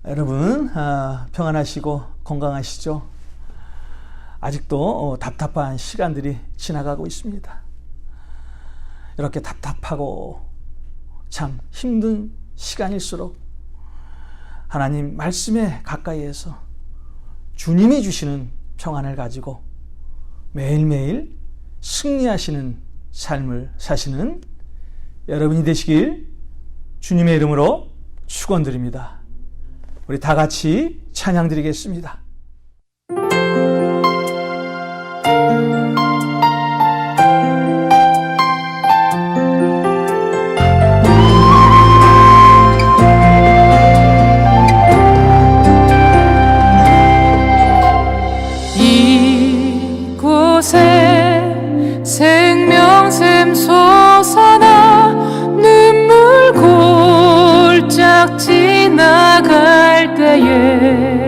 여러분 평안하시고 건강하시죠? 아직도 답답한 시간들이 지나가고 있습니다. 이렇게 답답하고 참 힘든 시간일수록 하나님 말씀에 가까이에서 주님이 주시는 평안을 가지고 매일매일 승리하시는 삶을 사시는 여러분이 되시길 주님의 이름으로 축원드립니다. 우리 다 같이 찬양 드리겠습니다. 이곳에 생명샘 솟아나 눈물 골짝 지나갈 때에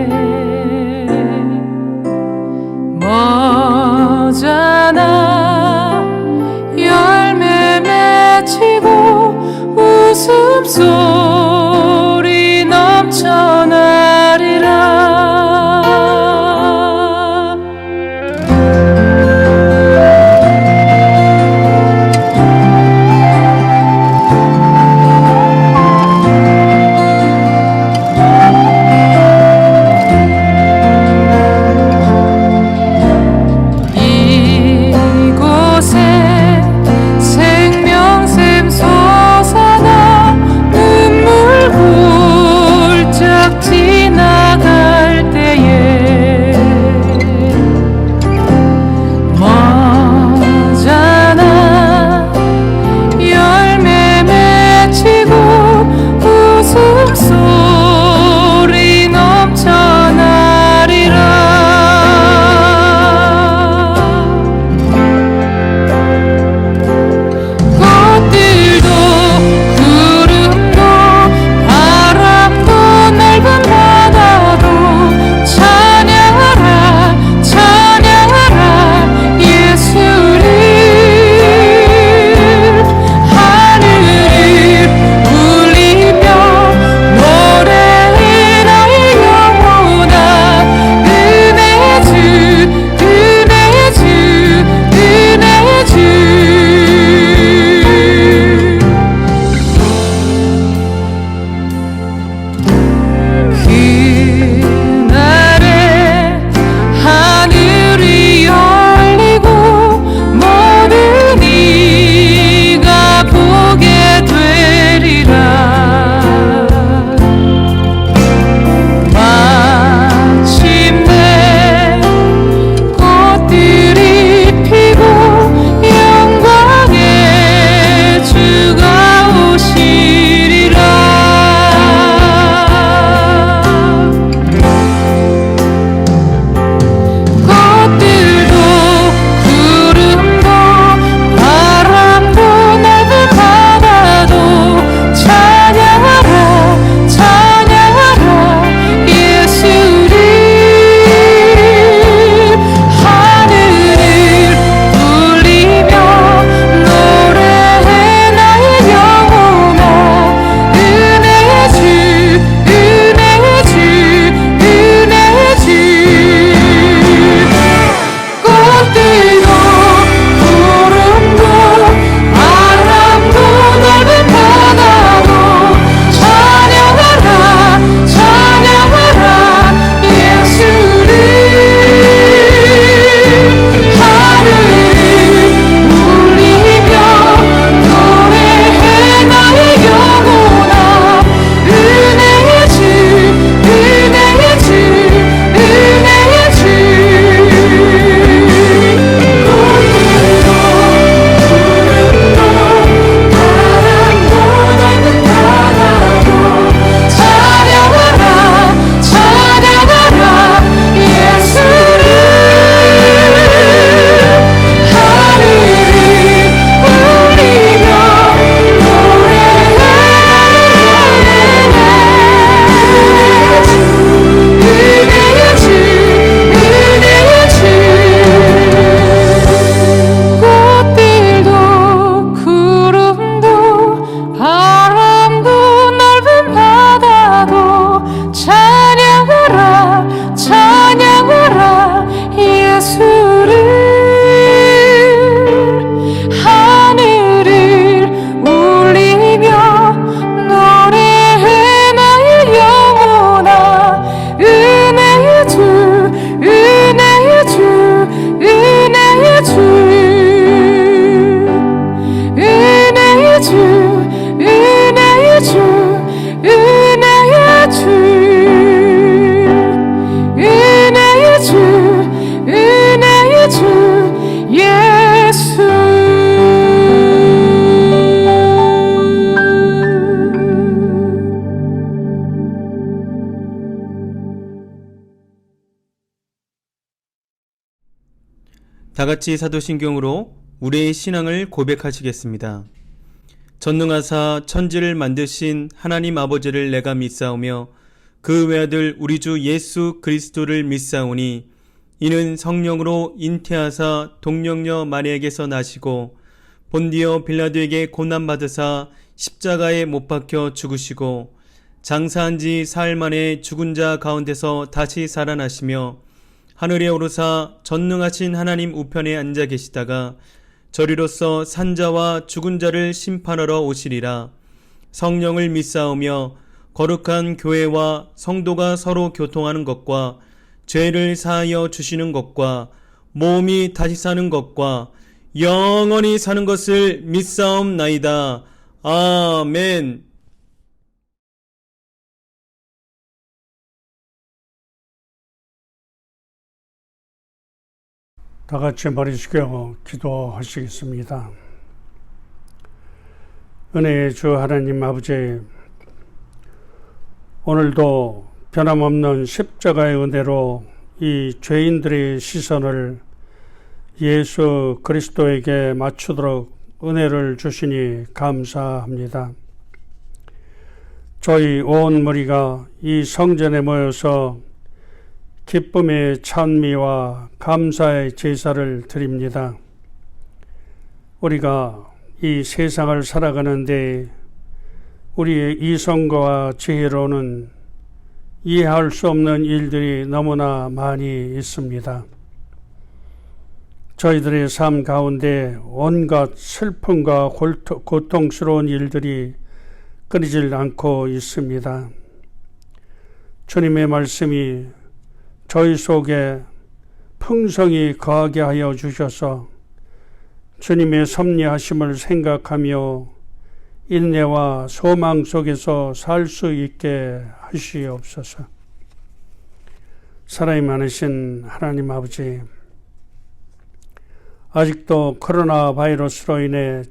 다 같이 사도신경으로 우리의 신앙을 고백하시겠습니다. 전능하사 천지를 만드신 하나님 아버지를 내가 믿사오며 그 외아들 우리 주 예수 그리스도를 믿사오니 이는 성령으로 잉태하사 동령녀 마리아에게서 나시고 본디오 빌라도에게 고난받으사 십자가에 못 박혀 죽으시고 장사한 지 사흘 만에 죽은 자 가운데서 다시 살아나시며 하늘에 오르사 전능하신 하나님 우편에 앉아 계시다가 저리로서 산자와 죽은 자를 심판하러 오시리라. 성령을 믿사오며 거룩한 교회와 성도가 서로 교통하는 것과 죄를 사하여 주시는 것과 몸이 다시 사는 것과 영원히 사는 것을 믿사옵나이다. 아멘. 다 같이 머리 숙여 기도하시겠습니다. 은혜의 주 하나님 아버지, 오늘도 변함없는 십자가의 은혜로 이 죄인들의 시선을 예수 그리스도에게 맞추도록 은혜를 주시니 감사합니다. 저희 온 무리가 이 성전에 모여서 기쁨의 찬미와 감사의 제사를 드립니다. 우리가 이 세상을 살아가는데 우리의 이성과 지혜로는 이해할 수 없는 일들이 너무나 많이 있습니다. 저희들의 삶 가운데 온갖 슬픔과 고통스러운 일들이 끊이질 않고 있습니다. 주님의 말씀이 저희 속에 풍성히 거하게 하여 주셔서 주님의 섭리하심을 생각하며 인내와 소망 속에서 살 수 있게 하시옵소서. 사랑이 많으신 하나님 아버지, 아직도 코로나 바이러스로 인해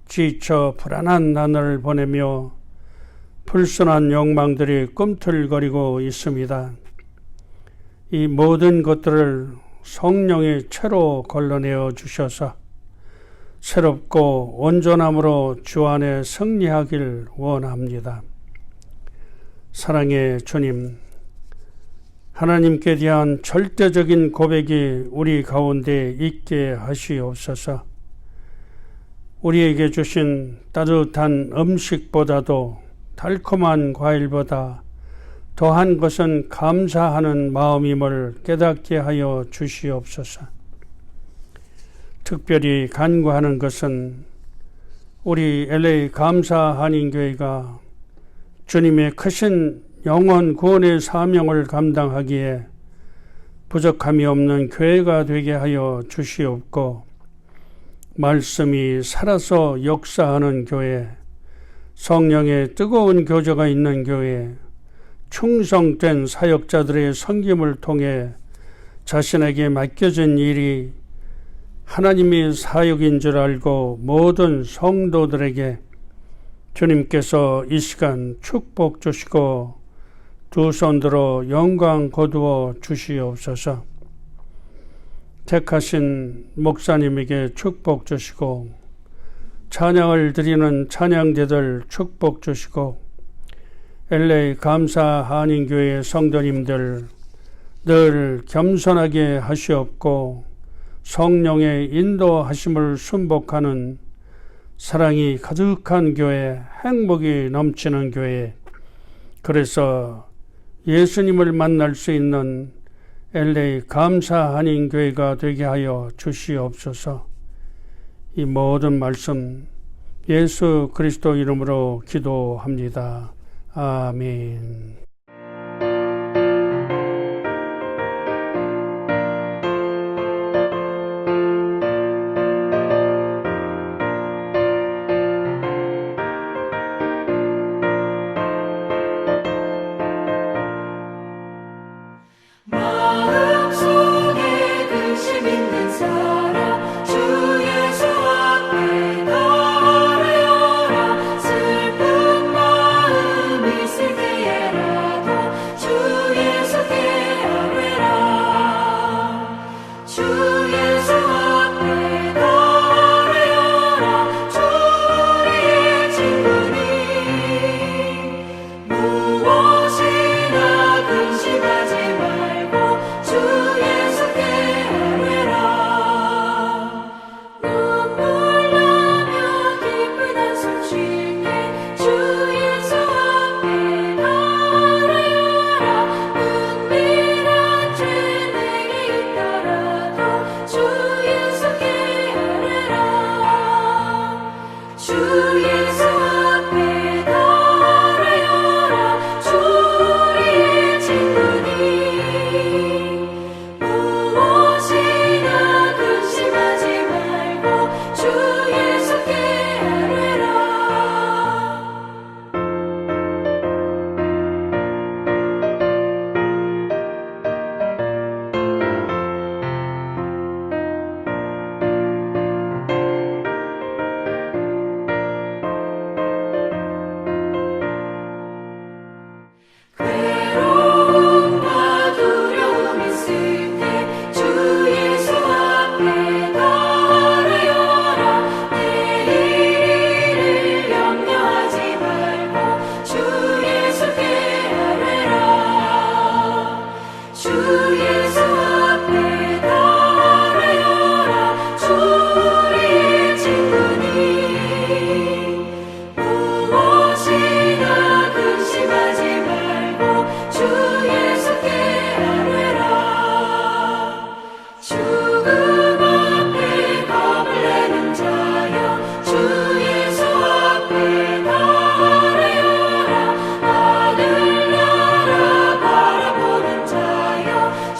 지쳐 불안한 나날을 보내며 불순한 욕망들이 꿈틀거리고 있습니다. 이 모든 것들을 성령의 채로 걸러내어 주셔서 새롭고 온전함으로 주 안에 승리하길 원합니다. 사랑의 주님, 하나님께 대한 절대적인 고백이 우리 가운데 있게 하시옵소서. 우리에게 주신 따뜻한 음식보다도 달콤한 과일보다 더한 것은 감사하는 마음임을 깨닫게 하여 주시옵소서. 특별히 간구하는 것은 우리 LA 감사 한인교회가 주님의 크신 영원 구원의 사명을 감당하기에 부족함이 없는 교회가 되게 하여 주시옵고, 말씀이 살아서 역사하는 교회, 성령의 뜨거운 교제가 있는 교회, 충성된 사역자들의 섬김을 통해 자신에게 맡겨진 일이 하나님의 사역인 줄 알고 모든 성도들에게 주님께서 이 시간 축복 주시고 두 손 들어 영광 거두어 주시옵소서. 택하신 목사님에게 축복 주시고 찬양을 드리는 찬양대들 축복 주시고 LA 감사 한인교회 성도님들 늘 겸손하게 하시옵고 성령의 인도하심을 순복하는 사랑이 가득한 교회, 행복이 넘치는 교회, 그래서 예수님을 만날 수 있는 LA 감사 한인교회가 되게 하여 주시옵소서. 이 모든 말씀 예수 그리스도 이름으로 기도합니다. 아멘. 슬픈 마음 있을 때에라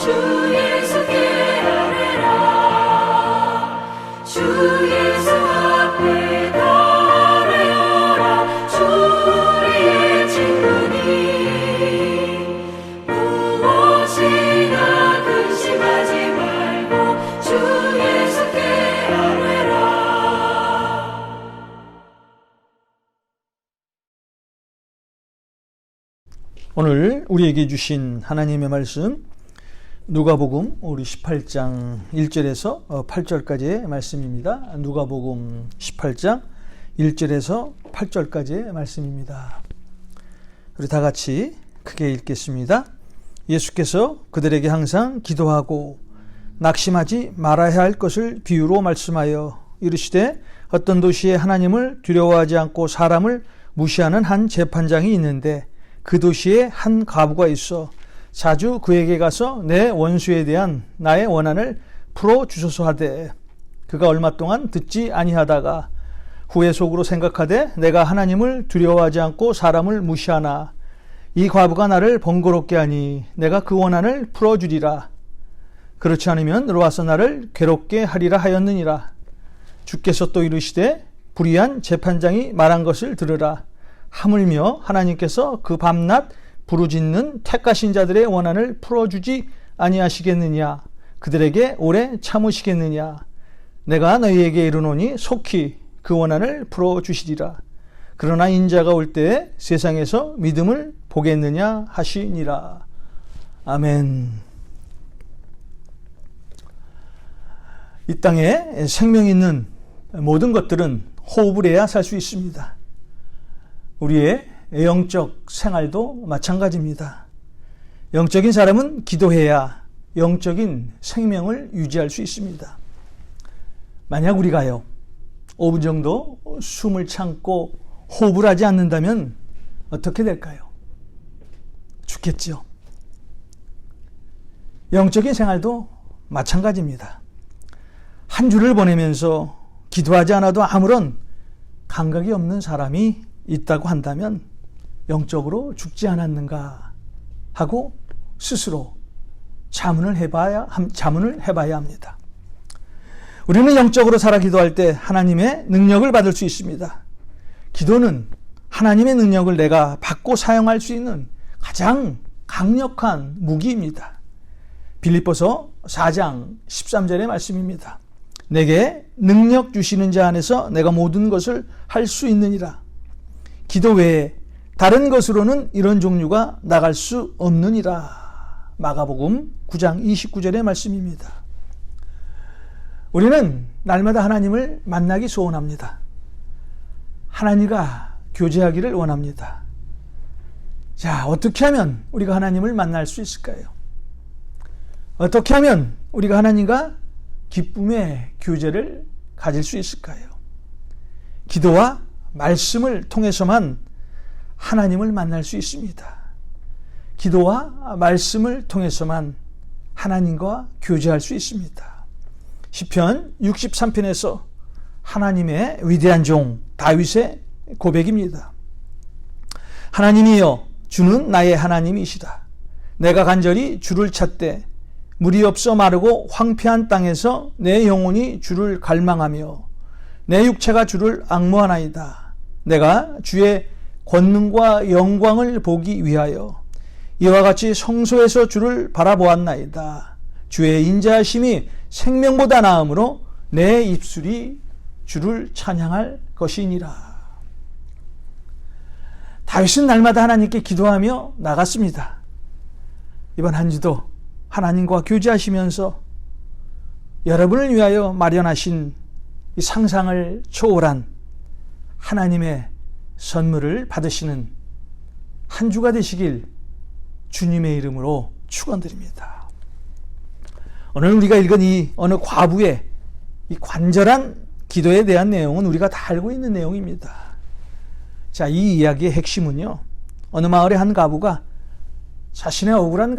주 예수께 아뢰라 주 예수 앞에 달려라 주 우리의 친구니 무엇이나 근심하지 말고 주 예수께 아뢰라. 오늘 우리에게 주신 하나님의 말씀 누가복음 우리 18장 1절에서 8절까지의 말씀입니다. 누가복음 18장 1절에서 8절까지의 말씀입니다. 우리 다 같이 크게 읽겠습니다. 예수께서 그들에게 항상 기도하고 낙심하지 말아야 할 것을 비유로 말씀하여 이르시되 어떤 도시에 하나님을 두려워하지 않고 사람을 무시하는 한 재판장이 있는데 그 도시에 한 과부가 있어 자주 그에게 가서 내 원수에 대한 나의 원한을 풀어주소서 하되 그가 얼마 동안 듣지 아니하다가 후에 속으로 생각하되 내가 하나님을 두려워하지 않고 사람을 무시하나 이 과부가 나를 번거롭게 하니 내가 그 원한을 풀어주리라. 그렇지 않으면 들어와서 나를 괴롭게 하리라 하였느니라. 주께서 또 이르시되 불의한 재판장이 말한 것을 들으라. 하물며 하나님께서 그 밤낮 부르짖는 택하신 자들의 원한을 풀어주지 아니하시겠느냐. 그들에게 오래 참으시겠느냐. 내가 너희에게 이르노니 속히 그 원한을 풀어주시리라. 그러나 인자가 올 때에 세상에서 믿음을 보겠느냐 하시니라. 아멘. 이 땅에 생명 있는 모든 것들은 호흡을 해야 살 수 있습니다. 우리의 영적 생활도 마찬가지입니다. 영적인 사람은 기도해야 영적인 생명을 유지할 수 있습니다. 만약 우리가요 5분 정도 숨을 참고 호흡을 하지 않는다면 어떻게 될까요? 죽겠죠. 영적인 생활도 마찬가지입니다. 한 주를 보내면서 기도하지 않아도 아무런 감각이 없는 사람이 있다고 한다면 영적으로 죽지 않았는가 하고 스스로 자문을 해봐야 합니다. 우리는 영적으로 살아 기도할 때 하나님의 능력을 받을 수 있습니다. 기도는 하나님의 능력을 내가 받고 사용할 수 있는 가장 강력한 무기입니다. 빌립보서 4장 13절의 말씀입니다. 내게 능력 주시는 자 안에서 내가 모든 것을 할 수 있느니라. 기도 외에 다른 것으로는 이런 종류가 나갈 수 없느니라. 마가복음 9장 29절의 말씀입니다. 우리는 날마다 하나님을 만나기 소원합니다. 하나님과 교제하기를 원합니다. 자, 어떻게 하면 우리가 하나님을 만날 수 있을까요? 어떻게 하면 우리가 하나님과 기쁨의 교제를 가질 수 있을까요? 기도와 말씀을 통해서만 하나님을 만날 수 있습니다. 기도와 말씀을 통해서만 하나님과 교제할 수 있습니다. 시편 63편에서 하나님의 위대한 종 다윗의 고백입니다. 하나님이여 주는 나의 하나님이시다. 내가 간절히 주를 찾되 물이 없어 마르고 황폐한 땅에서 내 영혼이 주를 갈망하며 내 육체가 주를 앙모하나이다. 내가 주의 권능과 영광을 보기 위하여 이와 같이 성소에서 주를 바라보았나이다. 주의 인자하심이 생명보다 나음으로 내 입술이 주를 찬양할 것이니라. 다윗은 날마다 하나님께 기도하며 나갔습니다. 이번 한 주도 하나님과 교제하시면서 여러분을 위하여 마련하신 이 상상을 초월한 하나님의 선물을 받으시는 한 주가 되시길 주님의 이름으로 축원드립니다. 오늘 우리가 읽은 이 어느 과부의 이 관절한 기도에 대한 내용은 우리가 다 알고 있는 내용입니다. 자, 이 이야기의 핵심은요, 어느 마을의 한 과부가 자신의 억울한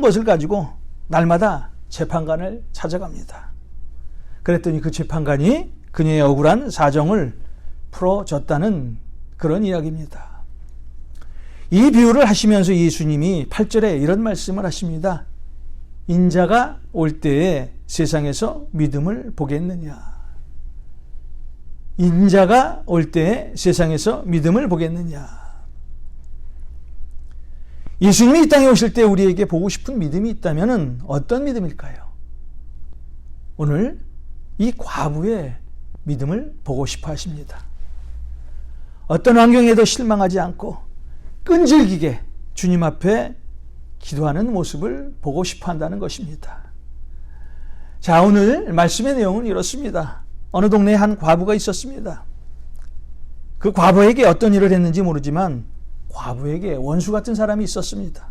것을 가지고 날마다 재판관을 찾아갑니다. 그랬더니 그 재판관이 그녀의 억울한 사정을 풀어줬다는 그런 이야기입니다. 이 비유를 하시면서 예수님이 8절에 이런 말씀을 하십니다. 인자가 올 때에 세상에서 믿음을 보겠느냐? 인자가 올 때에 세상에서 믿음을 보겠느냐? 예수님이 이 땅에 오실 때 우리에게 보고 싶은 믿음이 있다면 어떤 믿음일까요? 오늘 이 과부의 믿음을 보고 싶어 하십니다. 어떤 환경에도 실망하지 않고 끈질기게 주님 앞에 기도하는 모습을 보고 싶어 한다는 것입니다. 자, 오늘 말씀의 내용은 이렇습니다. 어느 동네에 한 과부가 있었습니다. 그 과부에게 어떤 일을 했는지 모르지만 과부에게 원수 같은 사람이 있었습니다.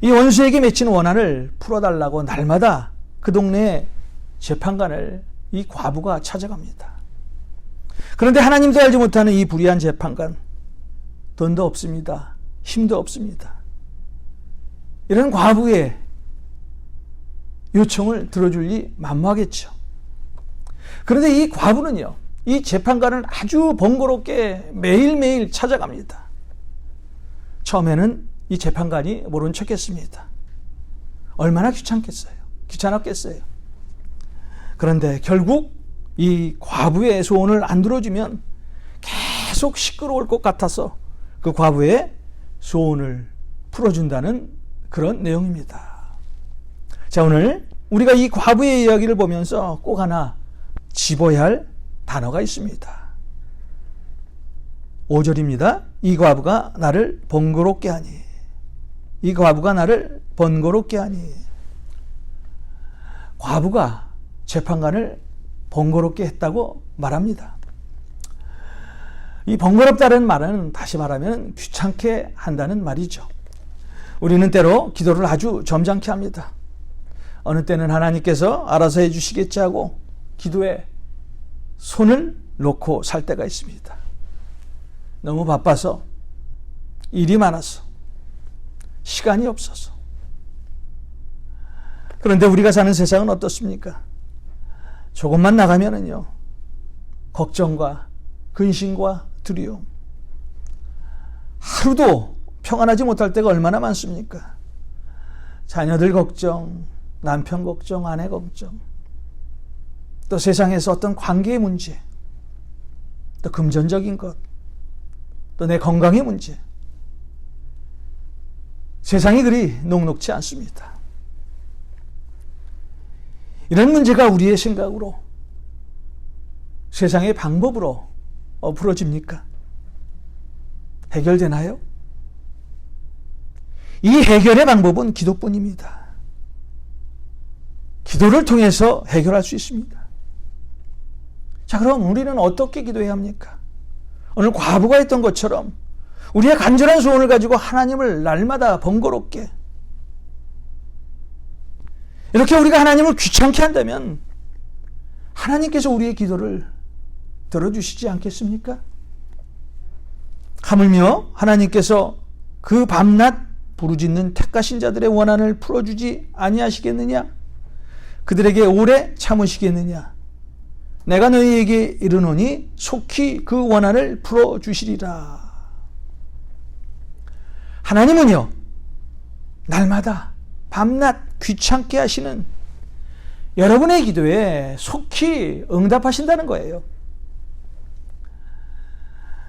이 원수에게 맺힌 원한을 풀어달라고 날마다 그 동네 재판관을 이 과부가 찾아갑니다. 그런데 하나님도 알지 못하는 이 불의한 재판관, 돈도 없습니다. 힘도 없습니다. 이런 과부의 요청을 들어줄 리 만무하겠죠. 그런데 이 과부는요, 이 재판관을 아주 번거롭게 매일매일 찾아갑니다. 처음에는 이 재판관이 모른 척했습니다. 얼마나 귀찮았겠어요. 그런데 결국 이 과부의 소원을 안 들어주면 계속 시끄러울 것 같아서 그 과부의 소원을 풀어준다는 그런 내용입니다. 자, 오늘 우리가 이 과부의 이야기를 보면서 꼭 하나 짚어야 할 단어가 있습니다. 5절입니다. 이 과부가 나를 번거롭게 하니. 이 과부가 나를 번거롭게 하니. 과부가 재판관을 번거롭게 했다고 말합니다. 이 번거롭다는 말은 다시 말하면 귀찮게 한다는 말이죠. 우리는 때로 기도를 아주 점잖게 합니다. 어느 때는 하나님께서 알아서 해주시겠지 하고 기도에 손을 놓고 살 때가 있습니다. 너무 바빠서, 일이 많아서, 시간이 없어서. 그런데 우리가 사는 세상은 어떻습니까? 조금만 나가면은요, 걱정과 근심과 두려움, 하루도 평안하지 못할 때가 얼마나 많습니까? 자녀들 걱정, 남편 걱정, 아내 걱정, 또 세상에서 어떤 관계의 문제, 또 금전적인 것, 또 내 건강의 문제. 세상이 그리 녹록지 않습니다. 이런 문제가 우리의 생각으로, 세상의 방법으로 풀어집니까? 해결되나요? 이 해결의 방법은 기도뿐입니다. 기도를 통해서 해결할 수 있습니다. 자, 그럼 우리는 어떻게 기도해야 합니까? 오늘 과부가 했던 것처럼 우리의 간절한 소원을 가지고 하나님을 날마다 번거롭게, 이렇게 우리가 하나님을 귀찮게 한다면 하나님께서 우리의 기도를 들어주시지 않겠습니까? 하물며 하나님께서 그 밤낮 부르짖는 택하신 자들의 원한을 풀어주지 아니하시겠느냐? 그들에게 오래 참으시겠느냐? 내가 너희에게 이르노니 속히 그 원한을 풀어주시리라. 하나님은요, 날마다 밤낮 귀찮게 하시는 여러분의 기도에 속히 응답하신다는 거예요.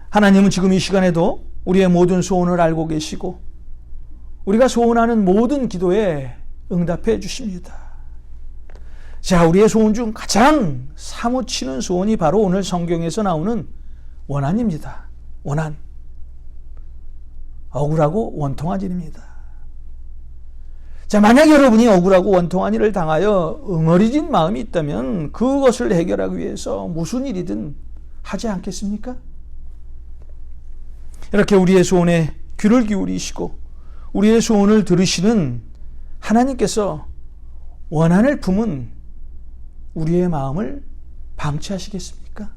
하나님은 지금 이 시간에도 우리의 모든 소원을 알고 계시고 우리가 소원하는 모든 기도에 응답해 주십니다. 자, 우리의 소원 중 가장 사무치는 소원이 바로 오늘 성경에서 나오는 원한입니다. 원한. 억울하고 원통한 일입니다. 자, 만약 여러분이 억울하고 원통한 일을 당하여 응어리진 마음이 있다면 그것을 해결하기 위해서 무슨 일이든 하지 않겠습니까? 이렇게 우리의 소원에 귀를 기울이시고 우리의 소원을 들으시는 하나님께서 원한을 품은 우리의 마음을 방치하시겠습니까?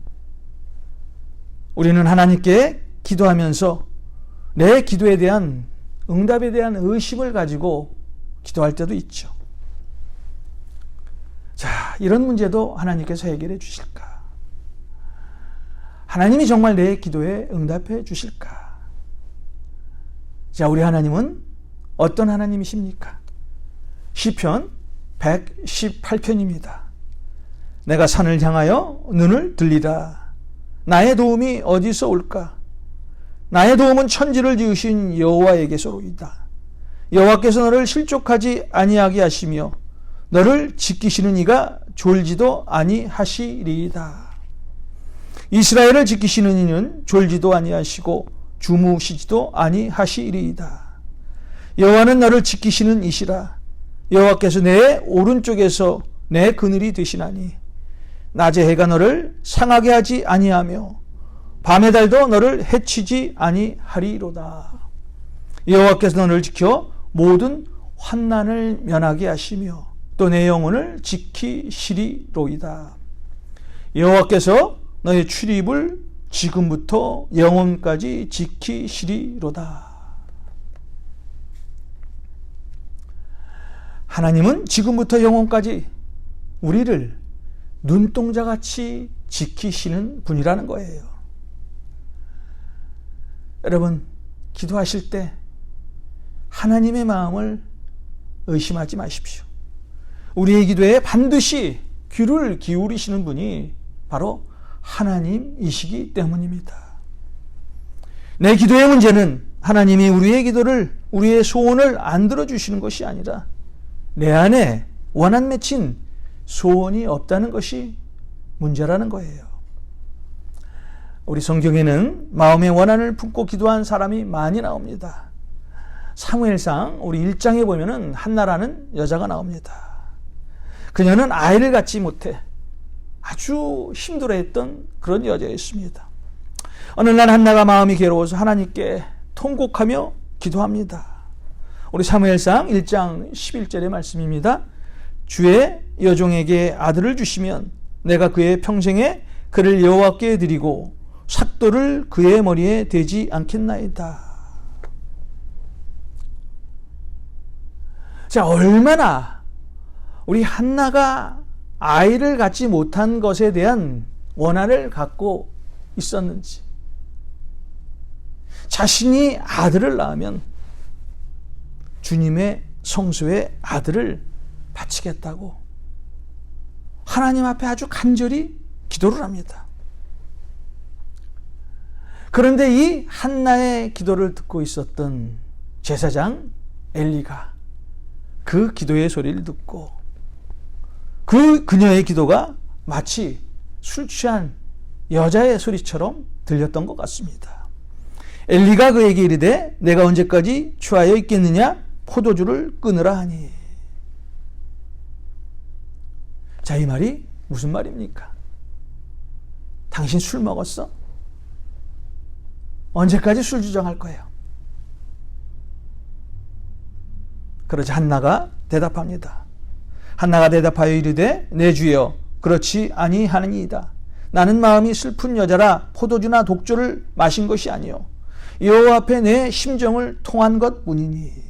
우리는 하나님께 기도하면서 내 기도에 대한 응답에 대한 의심을 가지고 기도할 때도 있죠. 자, 이런 문제도 하나님께서 해결해 주실까? 하나님이 정말 내 기도에 응답해 주실까? 자, 우리 하나님은 어떤 하나님이십니까? 시편 118편입니다. 내가 산을 향하여 눈을 들리라. 나의 도움이 어디서 올까? 나의 도움은 천지를 지으신 여호와에게서로이다. 여호와께서 너를 실족하지 아니하게 하시며 너를 지키시는 이가 졸지도 아니하시리이다. 이스라엘을 지키시는 이는 졸지도 아니하시고 주무시지도 아니하시리이다. 여호와는 너를 지키시는 이시라. 여호와께서 내 오른쪽에서 내 그늘이 되시나니 낮에 해가 너를 상하게 하지 아니하며 밤의 달도 너를 해치지 아니하리로다. 여호와께서 너를 지켜 모든 환난을 면하게 하시며 또 내 영혼을 지키시리로이다. 여호와께서 너의 출입을 지금부터 영원까지 지키시리로다. 하나님은 지금부터 영원까지 우리를 눈동자같이 지키시는 분이라는 거예요. 여러분, 기도하실 때 하나님의 마음을 의심하지 마십시오. 우리의 기도에 반드시 귀를 기울이시는 분이 바로 하나님이시기 때문입니다. 내 기도의 문제는 하나님이 우리의 기도를, 우리의 소원을 안 들어주시는 것이 아니라 내 안에 원한 맺힌 소원이 없다는 것이 문제라는 거예요. 우리 성경에는 마음의 원한을 품고 기도한 사람이 많이 나옵니다. 사무엘상 우리 1장에 보면은 한나라는 여자가 나옵니다. 그녀는 아이를 갖지 못해 아주 힘들어했던 그런 여자였습니다. 어느 날 한나가 마음이 괴로워서 하나님께 통곡하며 기도합니다. 우리 사무엘상 1장 11절의 말씀입니다. 주의 여종에게 아들을 주시면 내가 그의 평생에 그를 여호와께 드리고 삭도를 그의 머리에 대지 않겠나이다. 자, 얼마나 우리 한나가 아이를 갖지 못한 것에 대한 원한을 갖고 있었는지, 자신이 아들을 낳으면 주님의 성소에 아들을 바치겠다고 하나님 앞에 아주 간절히 기도를 합니다. 그런데 이 한나의 기도를 듣고 있었던 제사장 엘리가 그 기도의 소리를 듣고 그녀의 기도가 마치 술 취한 여자의 소리처럼 들렸던 것 같습니다. 엘리가 그에게 이르되 내가 언제까지 취하여 있겠느냐? 포도주를 끊으라 하니. 자, 이 말이 무슨 말입니까? 당신 술 먹었어? 언제까지 술 주정할 거예요? 그러자 한나가 대답합니다. 한나가 대답하여 이르되 내 주여 그렇지 아니하느니이다. 나는 마음이 슬픈 여자라 포도주나 독주를 마신 것이 아니요 여호와 앞에 내 심정을 통한 것뿐이니.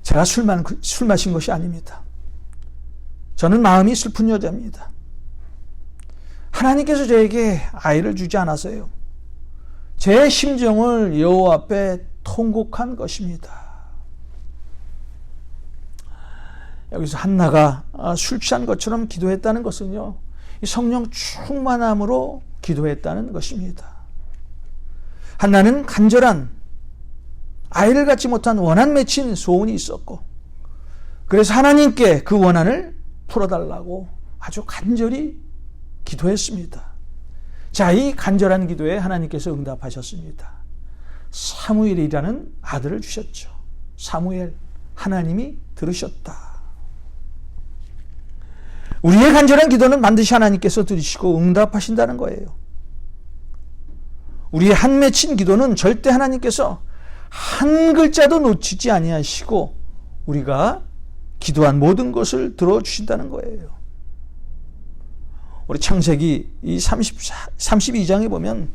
제가 술 마신 것이 아닙니다. 저는 마음이 슬픈 여자입니다. 하나님께서 저에게 아이를 주지 않아서요. 제 심정을 여호와 앞에 통곡한 것입니다. 여기서 한나가 술 취한 것처럼 기도했다는 것은요, 성령 충만함으로 기도했다는 것입니다. 한나는 간절한 아이를 갖지 못한 원한 맺힌 소원이 있었고, 그래서 하나님께 그 원한을 풀어달라고 아주 간절히 기도했습니다. 자, 이 간절한 기도에 하나님께서 응답하셨습니다. 사무엘이라는 아들을 주셨죠. 사무엘, 하나님이 들으셨다. 우리의 간절한 기도는 반드시 하나님께서 들으시고 응답하신다는 거예요. 우리의 한 맺힌 기도는 절대 하나님께서 한 글자도 놓치지 아니하시고 우리가 기도한 모든 것을 들어주신다는 거예요. 우리 창세기 이 32장에 보면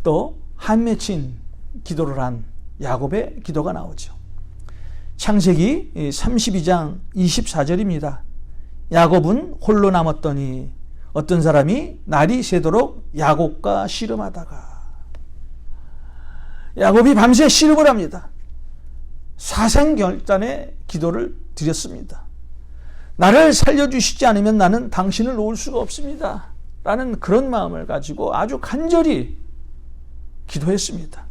또 한 맺힌 기도를 한 야곱의 기도가 나오죠. 창세기 32장 24절입니다. 야곱은 홀로 남았더니 어떤 사람이 날이 새도록 야곱과 씨름하다가, 야곱이 밤새 씨름을 합니다. 사생결단의 기도를 드렸습니다. 나를 살려주시지 않으면 나는 당신을 놓을 수가 없습니다. 라는 그런 마음을 가지고 아주 간절히 기도했습니다.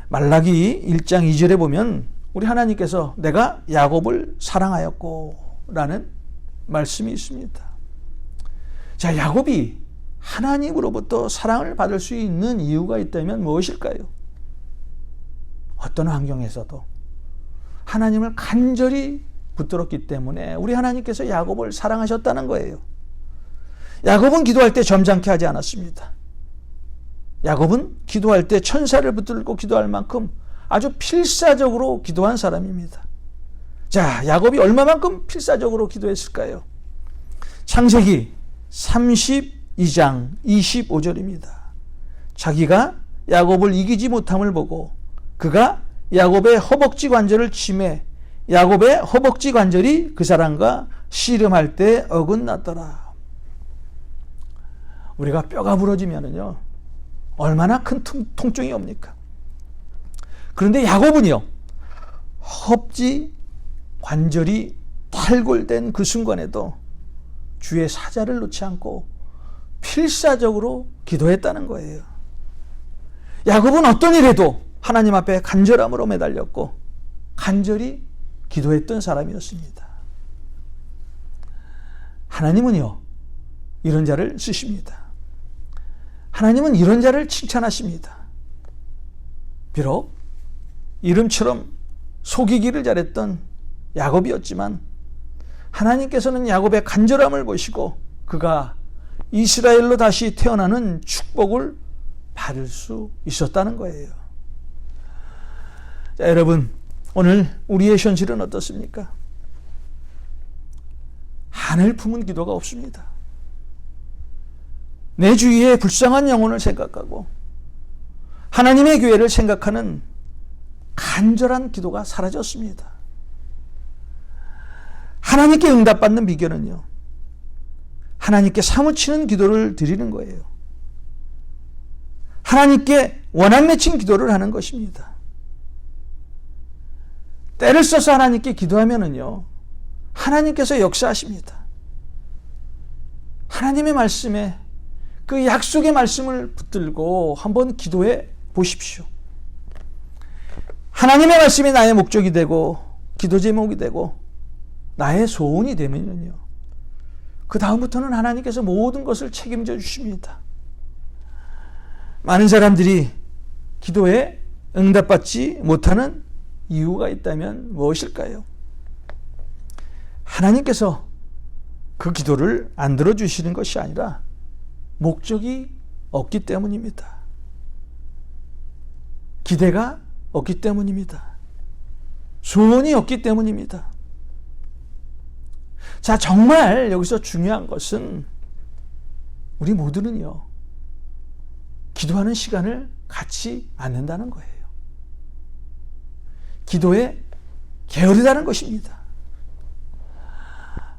말라기 1장 2절에 보면 우리 하나님께서 내가 야곱을 사랑하였고 라는 말씀이 있습니다. 자, 야곱이 하나님으로부터 사랑을 받을 수 있는 이유가 있다면 무엇일까요? 어떤 환경에서도 하나님을 간절히 붙들었기 때문에 우리 하나님께서 야곱을 사랑하셨다는 거예요. 야곱은 기도할 때 점잖게 하지 않았습니다. 야곱은 기도할 때 천사를 붙들고 기도할 만큼 아주 필사적으로 기도한 사람입니다. 자, 야곱이 얼마만큼 필사적으로 기도했을까요? 창세기 32장 25절입니다. 자기가 야곱을 이기지 못함을 보고 그가 야곱의 허벅지 관절을 치매 야곱의 허벅지 관절이 그 사람과 씨름할 때 어긋났더라. 우리가 뼈가 부러지면은요 얼마나 큰 통증이 옵니까? 그런데 야곱은요 허벅지 관절이 탈골된 그 순간에도 주의 사자를 놓지 않고 필사적으로 기도했다는 거예요. 야곱은 어떤 일에도 하나님 앞에 간절함으로 매달렸고 간절히 기도했던 사람이었습니다. 하나님은요 이런 자를 쓰십니다. 하나님은 이런 자를 칭찬하십니다. 비록 이름처럼 속이기를 잘했던 야곱이었지만 하나님께서는 야곱의 간절함을 보시고 그가 이스라엘로 다시 태어나는 축복을 받을 수 있었다는 거예요. 자, 여러분 오늘 우리의 현실은 어떻습니까? 한을 품은 기도가 없습니다. 내 주위에 불쌍한 영혼을 생각하고 하나님의 교회를 생각하는 간절한 기도가 사라졌습니다. 하나님께 응답받는 비결은요 하나님께 사무치는 기도를 드리는 거예요. 하나님께 원한 맺힌 기도를 하는 것입니다. 때를 써서 하나님께 기도하면은요 하나님께서 역사하십니다. 하나님의 말씀에 그 약속의 말씀을 붙들고 한번 기도해 보십시오. 하나님의 말씀이 나의 목적이 되고 기도 제목이 되고 나의 소원이 되면요 그 다음부터는 하나님께서 모든 것을 책임져 주십니다. 많은 사람들이 기도에 응답받지 못하는 이유가 있다면 무엇일까요? 하나님께서 그 기도를 안 들어주시는 것이 아니라 목적이 없기 때문입니다. 기대가 없기 때문입니다. 소원이 없기 때문입니다. 자, 정말 여기서 중요한 것은 우리 모두는요 기도하는 시간을 갖지 않는다는 거예요. 기도에 게으르다는 것입니다.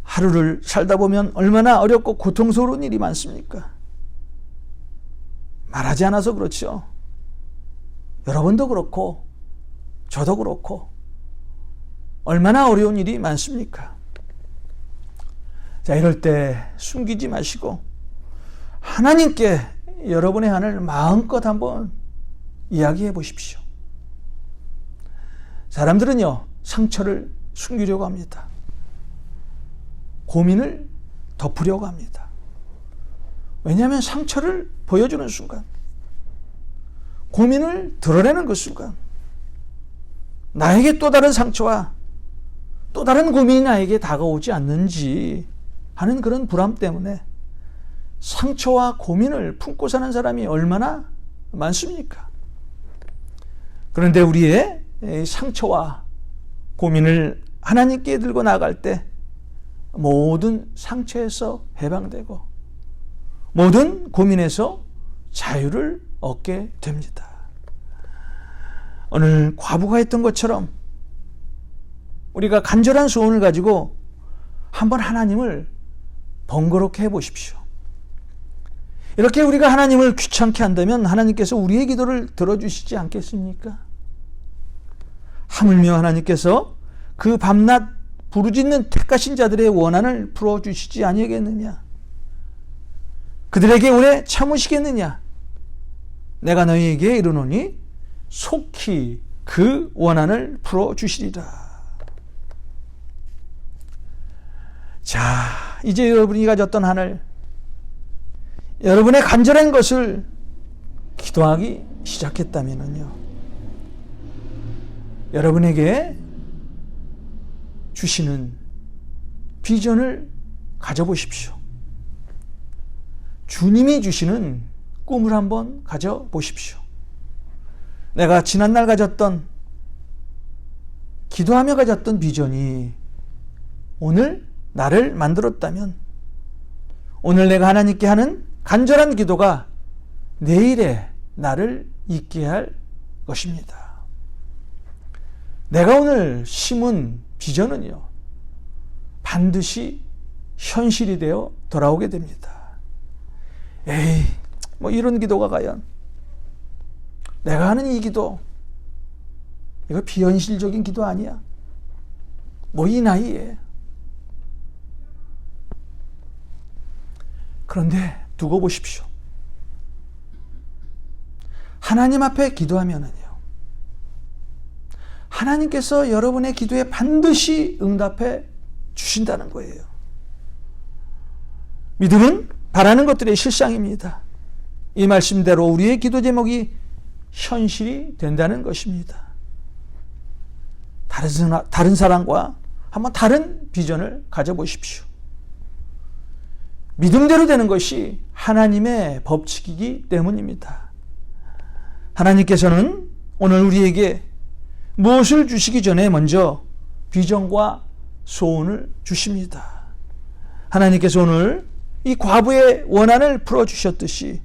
하루를 살다 보면 얼마나 어렵고 고통스러운 일이 많습니까? 말하지 않아서 그렇죠. 여러분도 그렇고 저도 그렇고 얼마나 어려운 일이 많습니까? 자, 이럴 때 숨기지 마시고 하나님께 여러분의 한을 마음껏 한번 이야기해 보십시오. 사람들은요 상처를 숨기려고 합니다. 고민을 덮으려고 합니다. 왜냐하면 상처를 보여주는 순간, 고민을 드러내는 그 순간 나에게 또 다른 상처와 또 다른 고민이 나에게 다가오지 않는지 하는 그런 불안 때문에 상처와 고민을 품고 사는 사람이 얼마나 많습니까? 그런데 우리의 상처와 고민을 하나님께 들고 나갈 때 모든 상처에서 해방되고 모든 고민에서 자유를 얻게 됩니다. 오늘 과부가 했던 것처럼 우리가 간절한 소원을 가지고 한번 하나님을 번거롭게 해보십시오. 이렇게 우리가 하나님을 귀찮게 한다면 하나님께서 우리의 기도를 들어주시지 않겠습니까? 하물며 하나님께서 그 밤낮 부르짖는 택하신 자들의 원한을 풀어주시지 아니하겠느냐? 그들에게 오래 참으시겠느냐? 내가 너희에게 이르노니 속히 그 원한을 풀어주시리라. 자, 이제 여러분이 가졌던 한을, 여러분의 간절한 것을 기도하기 시작했다면요, 여러분에게 주시는 비전을 가져보십시오. 주님이 주시는 꿈을 한번 가져보십시오. 내가 지난날 가졌던, 기도하며 가졌던 비전이 오늘 나를 만들었다면, 오늘 내가 하나님께 하는 간절한 기도가 내일의 나를 있게 할 것입니다. 내가 오늘 심은 비전은요, 반드시 현실이 되어 돌아오게 됩니다. 에이, 뭐 이런 기도가 과연, 내가 하는 이 기도, 이거 비현실적인 기도 아니야? 뭐 이 나이에. 그런데 두고 보십시오. 하나님 앞에 기도하면은요, 하나님께서 여러분의 기도에 반드시 응답해 주신다는 거예요. 믿음은 바라는 것들의 실상입니다. 이 말씀대로 우리의 기도 제목이 현실이 된다는 것입니다. 다른 사람과 한번 다른 비전을 가져보십시오. 믿음대로 되는 것이 하나님의 법칙이기 때문입니다. 하나님께서는 오늘 우리에게 무엇을 주시기 전에 먼저 비전과 소원을 주십니다. 하나님께서 오늘 이 과부의 원한을 풀어주셨듯이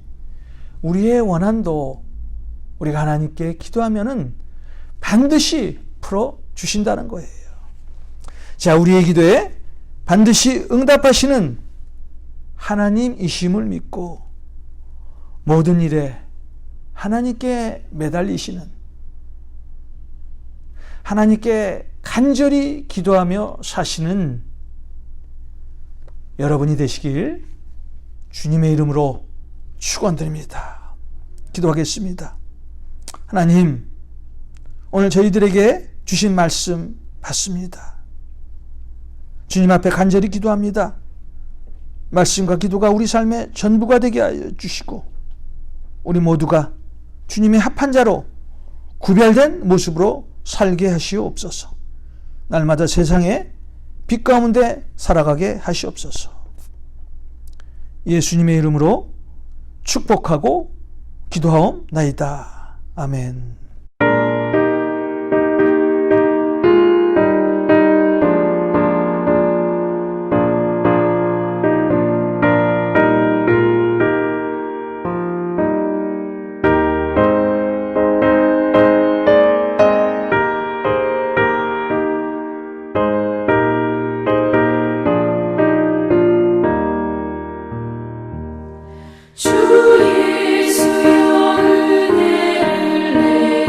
우리의 원한도 우리가 하나님께 기도하면은 반드시 풀어주신다는 거예요. 자, 우리의 기도에 반드시 응답하시는 하나님이심을 믿고 모든 일에 하나님께 매달리시는, 하나님께 간절히 기도하며 사시는 여러분이 되시길 주님의 이름으로 축원드립니다. 기도하겠습니다. 하나님, 오늘 저희들에게 주신 말씀 받습니다. 주님 앞에 간절히 기도합니다. 말씀과 기도가 우리 삶의 전부가 되게 하여 주시고 우리 모두가 주님의 합한 자로 구별된 모습으로 살게 하시옵소서. 날마다 세상에 빛 가운데 살아가게 하시옵소서. 예수님의 이름으로 축복하고 기도하옵나이다. 아멘. 주 예수여 은혜를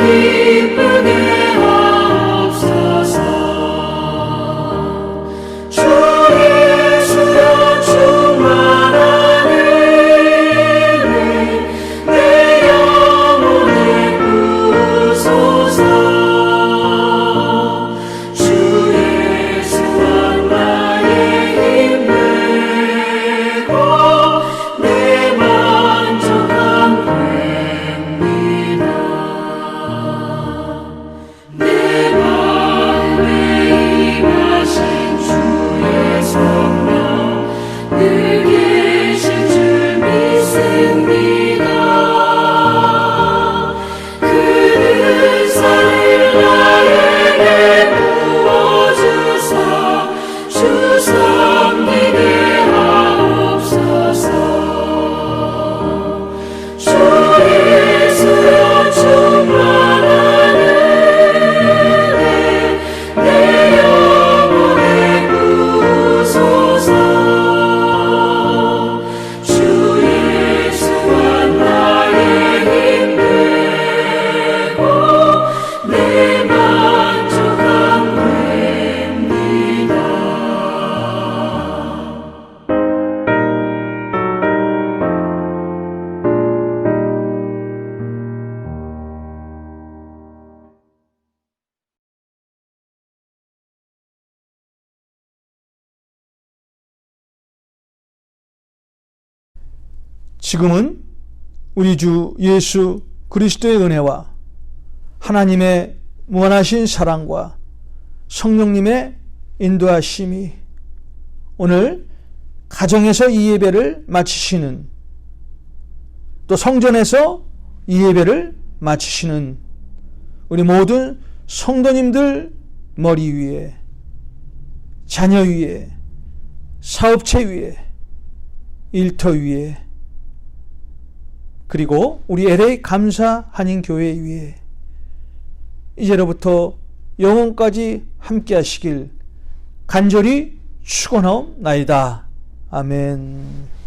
기쁘게 하옵소서. 주 예수여 충만한 은혜 내 영혼에 부으소서. 주 예수와 나의 힘 되고 내 만족함 됩니다. 내 마음에 임하신 주의 성령 늘 계신 줄 믿습니다. 그는 살을 나에게 부어주사 주 섬기게 하옵소서. 주 예수여 충만한 은혜 내 영혼에 부으소서. 주 예수와 나의 힘 되고 내 만족함 됩니다. 지금은 우리 주 예수 그리스도의 은혜와 하나님의 무한하신 사랑과 성령님의 인도하심이 오늘 가정에서 이 예배를 마치시는, 또 성전에서 이 예배를 마치시는 우리 모든 성도님들 머리 위에, 자녀 위에, 사업체 위에, 일터 위에, 그리고 우리 LA 감사 한인 교회 위에 이제로부터 영원까지 함께 하시길 간절히 축원하옵나이다. 아멘.